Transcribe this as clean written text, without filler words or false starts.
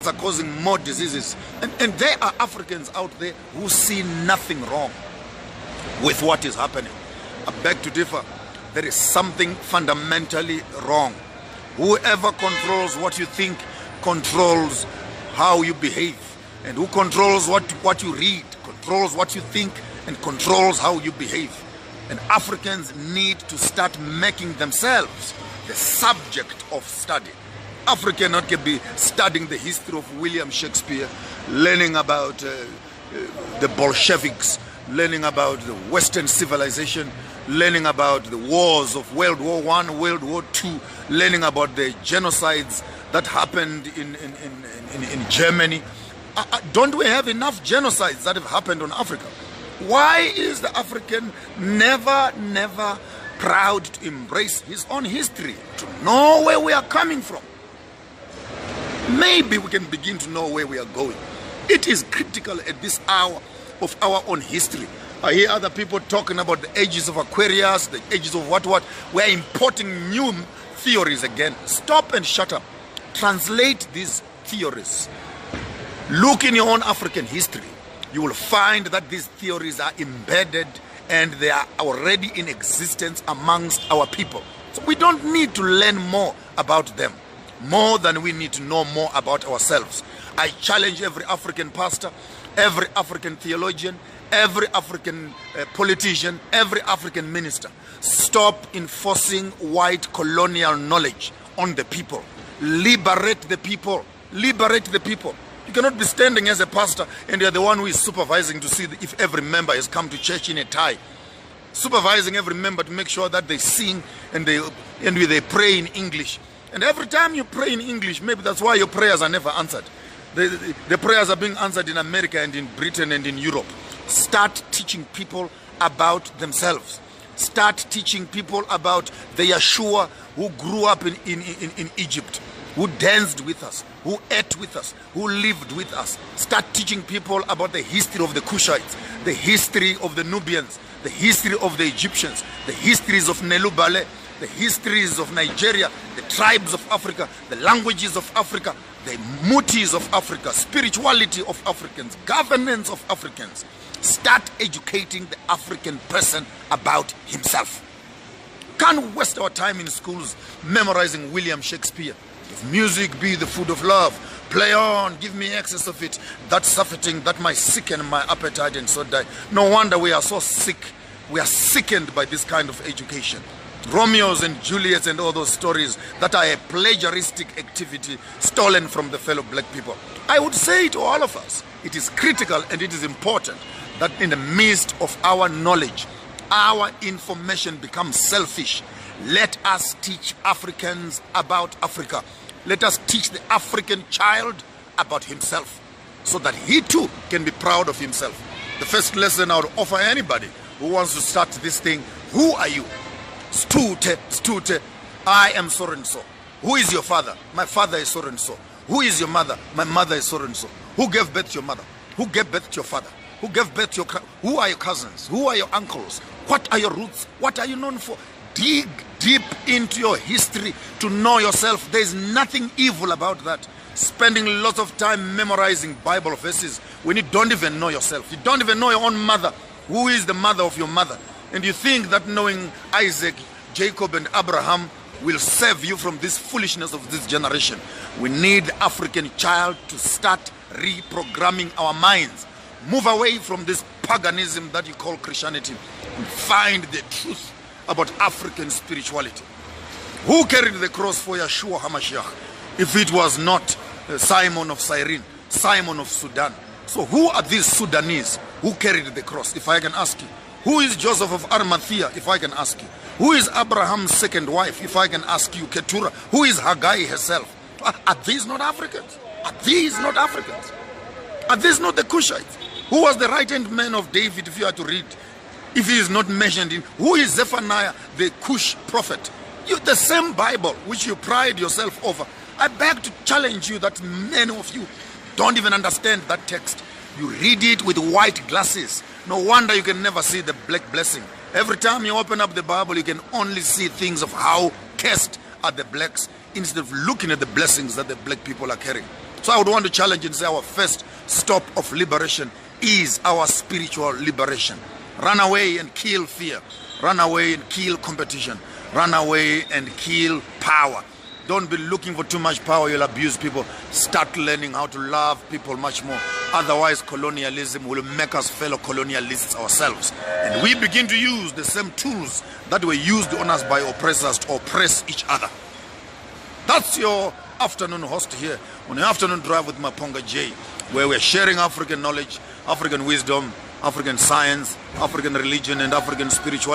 are causing more diseases. And there are Africans out there who see nothing wrong with what is happening. I beg to differ. There is something fundamentally wrong. Whoever controls what you think controls how you behave. And who controls what you read, controls what you think, and controls how you behave. And Africans need to start making themselves the subject of study. Africa not can be studying the history of William Shakespeare, learning about the Bolsheviks, learning about the Western civilization, learning about the wars of World War I, World War II, learning about the genocides that happened in Germany. Don't we have enough genocides that have happened on Africa? Why is the African never proud to embrace his own history, to know where we are coming from? Maybe we can begin to know where we are going. It is critical at this hour of our own history. I hear other people talking about the ages of Aquarius, the ages of what. We're importing new theories again. Stop and shut up. Translate these theories. Look in your own African history. You will find that these theories are embedded and they are already in existence amongst our people. So we don't need to learn more about them, more than we need to know more about ourselves. I challenge every African pastor, every African theologian, every African politician, every African minister. Stop enforcing white colonial knowledge on the people. Liberate the people. Liberate the people. You cannot be standing as a pastor and you're the one who is supervising to see if every member has come to church in a tie. Supervising every member to make sure that they sing and they pray in English. And every time you pray in English, maybe that's why your prayers are never answered. The prayers are being answered in America and in Britain and in Europe. Start teaching people about themselves. Start teaching people about the Yeshua who grew up in Egypt, who danced with us, who ate with us, who lived with us. Start teaching people about the history of the Cushites, the history of the Nubians, the history of the Egyptians, the histories of Nelubale, the histories of Nigeria, the tribes of Africa, the languages of Africa, the mutis of Africa, spirituality of Africans, governance of Africans. Start educating the African person about himself. Can't waste our time in schools memorizing William Shakespeare. If music be the food of love, play on, give me excess of it, that surfeiting, that might sicken my appetite and so die. No wonder we are so sick. We are sickened by this kind of education. Romeos and Juliets and all those stories that are a plagiaristic activity stolen from the fellow black people. I would say to all of us, it is critical and it is important that in the midst of our knowledge, our information becomes selfish. Let us teach Africans about Africa. Let us teach the African child about himself so that he too can be proud of himself. The first lesson I would offer anybody who wants to start this thing: who are you? Stute, I am so and so. Who is your father? My father is so and so. Who is your mother? My mother is so and so. Who gave birth to your mother? Who gave birth to your father? Who gave birth to your... Who are your cousins? Who are your uncles? What are your roots? What are you known for? Dig deep into your history to know yourself. There is nothing evil about that. Spending lots of time memorizing Bible verses when you don't even know yourself. You don't even know your own mother. Who is the mother of your mother? And you think that knowing Isaac, Jacob and Abraham will save you from this foolishness of this generation. We need the African child to start reprogramming our minds. Move away from this paganism that you call Christianity and find the truth about African spirituality. Who carried the cross for Yeshua HaMashiach if it was not Simon of Cyrene, Simon of Sudan? So who are these Sudanese who carried the cross, if I can ask you? Who is Joseph of Arimathea, if I can ask you? Who is Abraham's second wife, if I can ask you, Keturah? Who is Haggai herself? Are these not Africans? Are these not Africans? Are these not the Cushites? Who was the right-hand man of David, if you are to read? If he is not mentioned in, who is Zephaniah, the Cush prophet? The same Bible which you pride yourself over. I beg to challenge you that many of you don't even understand that text. You read it with white glasses. No wonder you can never see the black blessing. Every time you open up the Bible, you can only see things of how cursed are the blacks instead of looking at the blessings that the black people are carrying. So I would want to challenge and say our first stop of liberation is our spiritual liberation. Run away and kill fear. Run away and kill competition. Run away and kill power. Don't be looking for too much power, you'll abuse people. Start learning how to love people much more. Otherwise, colonialism will make us fellow colonialists ourselves. And we begin to use the same tools that were used on us by oppressors to oppress each other. That's your afternoon host here on the Afternoon Drive with Maponga J, where we're sharing African knowledge, African wisdom, African science, African religion, and African spirituality.